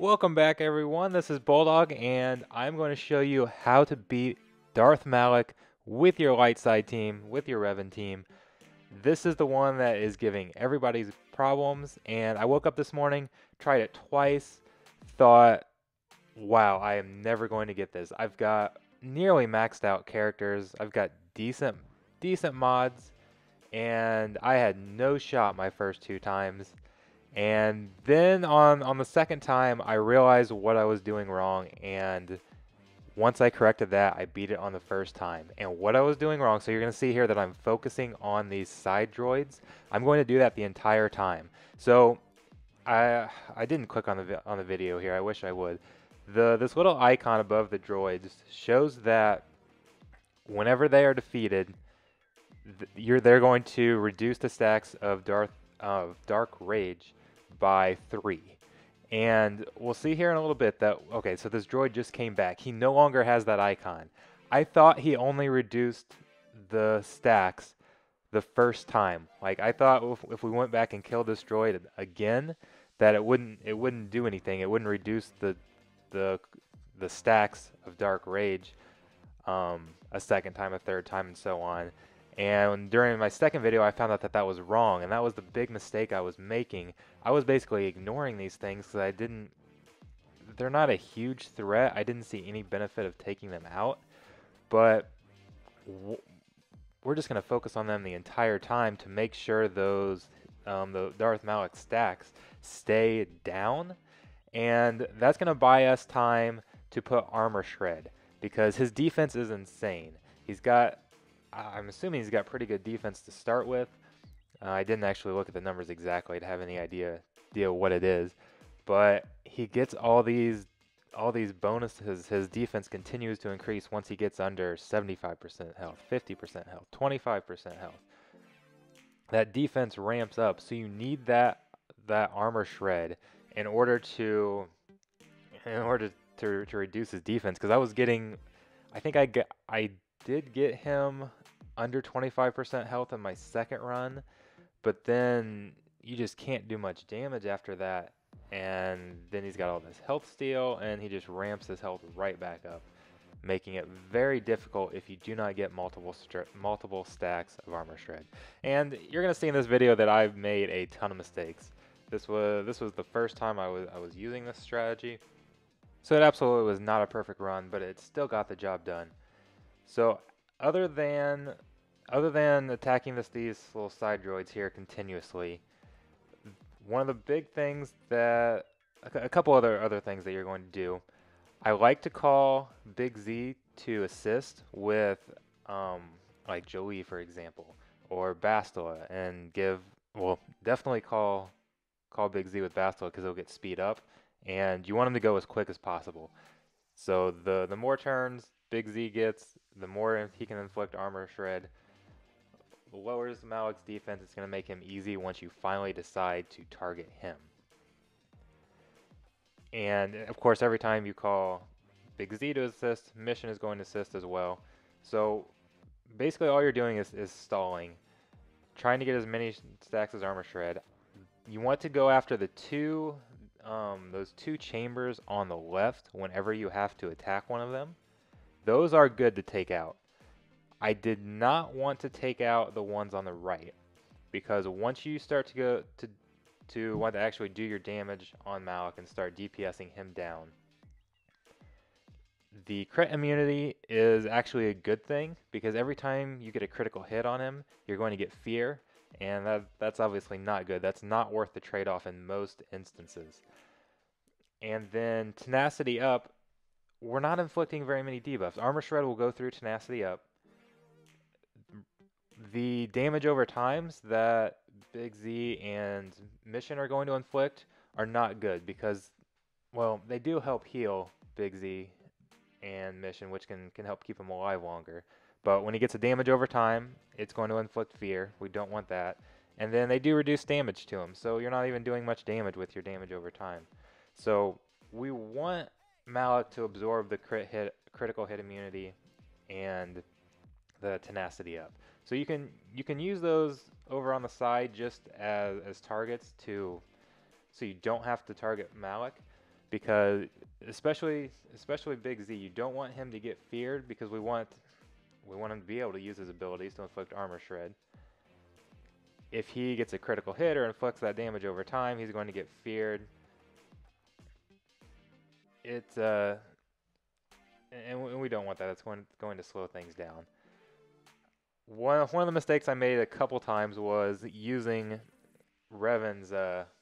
Welcome back, everyone. This is Bulldog, and I'm going to show you how to beat Darth Malak with your light side team, with your Revan team. This is the one that is giving everybody's problems, and I woke up this morning, tried it twice, thought, wow, I am never going to get this. I've got nearly maxed out characters, I've got decent mods, and I had no shot my first two times. And then on the second time, I realized what I was doing wrong, and once I corrected that, I beat it on the first time. And what I was doing wrong, so you're going to see here that I'm focusing on these side droids. I'm going to do that the entire time. So I didn't click on the video here. I wish I would. This little icon above the droids shows that whenever they are defeated, they're going to reduce the stacks of Dark Rage by 3. And we'll see here in a little bit that, okay, so this droid just came back. He no longer has that icon. I thought he only reduced the stacks the first time. Like, I thought if we went back and killed this droid again, that it wouldn't do anything. It wouldn't reduce the the stacks of Dark Rage a second time, a third time, and so on. And during my second video, I found out that that was wrong, and that was the big mistake I was making. I was basically ignoring these things because they're not a huge threat. I didn't see any benefit of taking them out, but we're just going to focus on them the entire time to make sure the Darth Malak stacks stay down, and that's going to buy us time to put Armor Shred because his defense is insane. I'm assuming he's got pretty good defense to start with. I didn't actually look at the numbers exactly to have any idea what it is, but he gets all these bonuses. His defense continues to increase once he gets under 75% health, 50% health, 25% health. That defense ramps up, so you need that armor shred in order to reduce his defense. Because I think I did get him under 25% health in my second run, but then you just can't do much damage after that. And then he's got all this health steal, and he just ramps his health right back up, making it very difficult if you do not get multiple stacks of armor shred. And you're gonna see in this video that I've made a ton of mistakes. This was the first time I was using this strategy, so it absolutely was not a perfect run, but it still got the job done. So other than attacking these little side droids here continuously, one of the big things that a couple other things that you're going to do, I like to call Big Z to assist with like Joey, for example, or Bastila, and definitely call Big Z with Bastila because he'll get speed up, and you want him to go as quick as possible. So the more turns Big Z gets, the more he can inflict armor shred. Lowers Malak's defense. It's going to make him easy once you finally decide to target him. And of course, every time you call Big Z to assist, Mission is going to assist as well. So basically all you're doing is stalling, trying to get as many stacks as armor shred. You want to go after those two chambers on the left whenever you have to attack one of them. Those are good to take out. I did not want to take out the ones on the right, because once you start to go to want to actually do your damage on Malak and start DPSing him down, the crit immunity is actually a good thing, because every time you get a critical hit on him, you're going to get fear, and that's obviously not good. That's not worth the trade-off in most instances. And then tenacity up, we're not inflicting very many debuffs. Armor shred will go through tenacity up. The damage over times that Big Z and Mission are going to inflict are not good because, well, they do help heal Big Z and Mission, which can help keep him alive longer. But when he gets a damage over time, it's going to inflict fear. We don't want that. And then they do reduce damage to him, so you're not even doing much damage with your damage over time. So we want Malak to absorb the critical hit immunity and the tenacity up. So you can use those over on the side just as targets so you don't have to target Malak. because especially Big Z, you don't want him to get feared because we want him to be able to use his abilities to inflict armor shred. If he gets a critical hit or inflicts that damage over time, he's going to get feared. It's and we don't want that. It's going to slow things down. One of the mistakes I made a couple times was using Revan's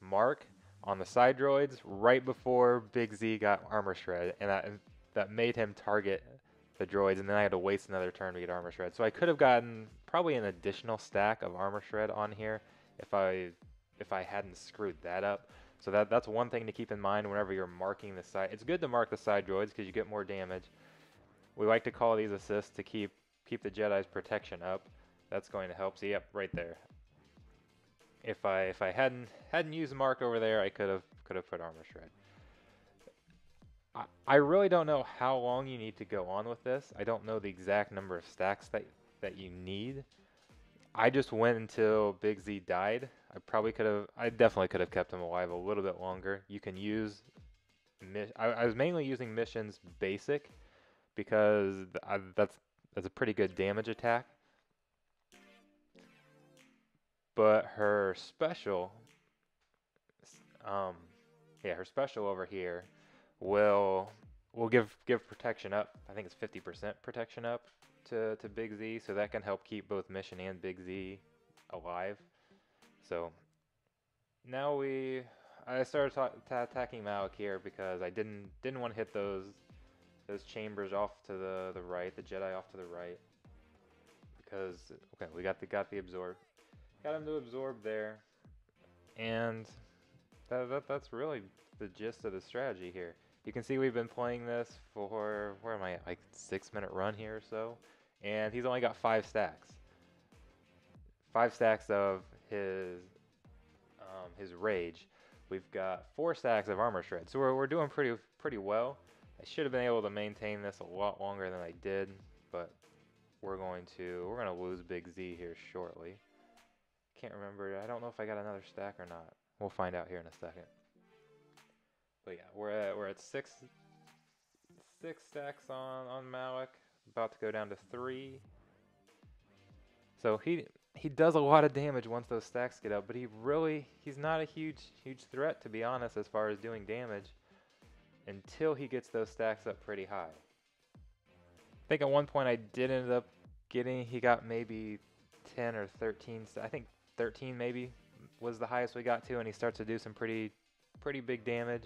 mark on the side droids right before Big Z got armor shred, and that made him target the droids, and then I had to waste another turn to get armor shred. So I could have gotten probably an additional stack of armor shred on here if I hadn't screwed that up. So that's one thing to keep in mind whenever you're marking the side. It's good to mark the side droids because you get more damage. We like to call these assists to keep the Jedi's protection up. That's going to help. So yep, right there. If I hadn't used mark over there, I could have put armor shred. I really don't know how long you need to go on with this. I don't know the exact number of stacks that you need. I just went until Big Z died. I definitely could have kept him alive a little bit longer. You can use, I was mainly using missions basic because that's a pretty good damage attack. But her special, her special over here will give protection up. I think it's 50% protection up to Big Z, so that can help keep both Mission and Big Z alive. So now I started attacking Malak here because I didn't want to hit those chambers off to the right, the Jedi off to the right, because okay, we got the absorb, got him to absorb there, and that's really the gist of the strategy here. You can see we've been playing this for, where am I at, like 6-minute run here or so, and he's only got 5 stacks. 5 stacks of his rage. We've got 4 stacks of armor shred, so we're doing pretty well. I should have been able to maintain this a lot longer than I did, but we're gonna lose Big Z here shortly. Can't remember. I don't know if I got another stack or not. We'll find out here in a second. But yeah, we're at six stacks on Malak, about to go down to 3. So he does a lot of damage once those stacks get up, but he's not a huge threat, to be honest, as far as doing damage until he gets those stacks up pretty high. I think at one point I did end up he got maybe 10 or 13, I think 13 maybe was the highest we got to, and he starts to do some pretty big damage.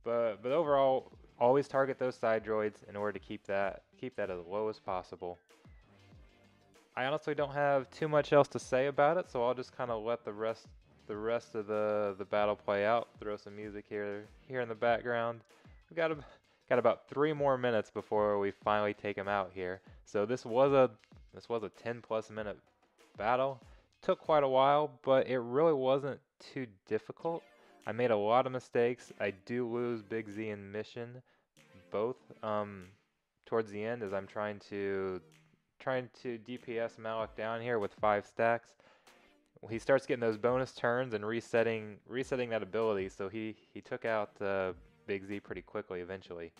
But overall, always target those side droids in order to keep that as low as possible. I honestly don't have too much else to say about it, so I'll just kind of let the rest of the battle play out. Throw some music here in the background. We got about 3 more minutes before we finally take him out here. So this was a 10+ minute battle. Took quite a while, but it really wasn't too difficult. I made a lot of mistakes. I do lose Big Z and Mission both towards the end as I'm trying to DPS Malak down here with 5 stacks. He starts getting those bonus turns and resetting that ability, so he took out Big Z pretty quickly eventually.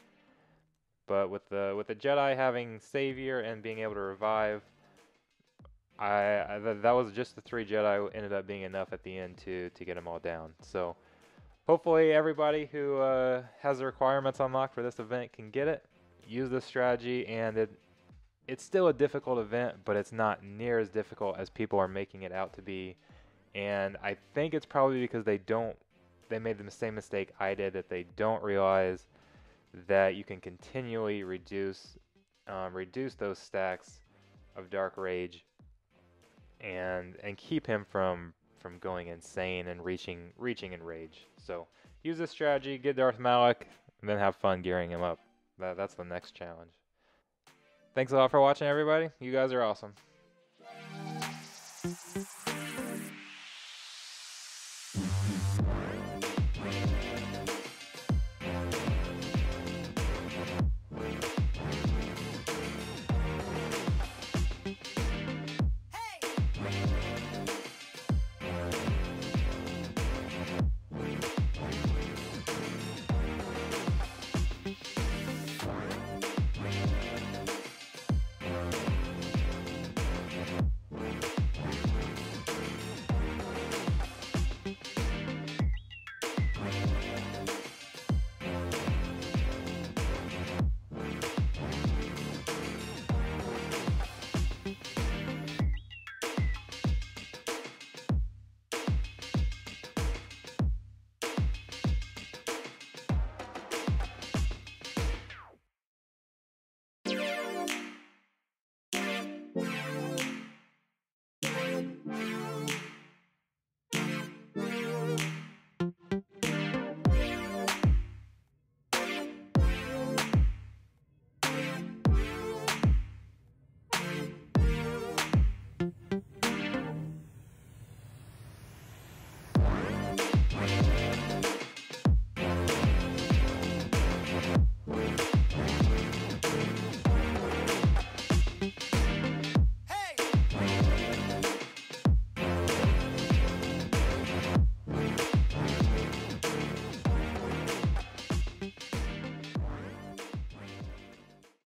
But with the Jedi having Savior and being able to revive, that was just the 3 Jedi ended up being enough at the end to get them all down. So hopefully everybody who has the requirements unlocked for this event can get it. Use this strategy, and it's still a difficult event, but it's not near as difficult as people are making it out to be. And I think it's probably because they made the same mistake I did, that they don't realize that you can continually reduce those stacks of Dark Rage and keep him from going insane and reaching in rage. So use this strategy, get Darth Malak, and then have fun gearing him up. That's the next challenge. Thanks a lot for watching, everybody. You guys are awesome.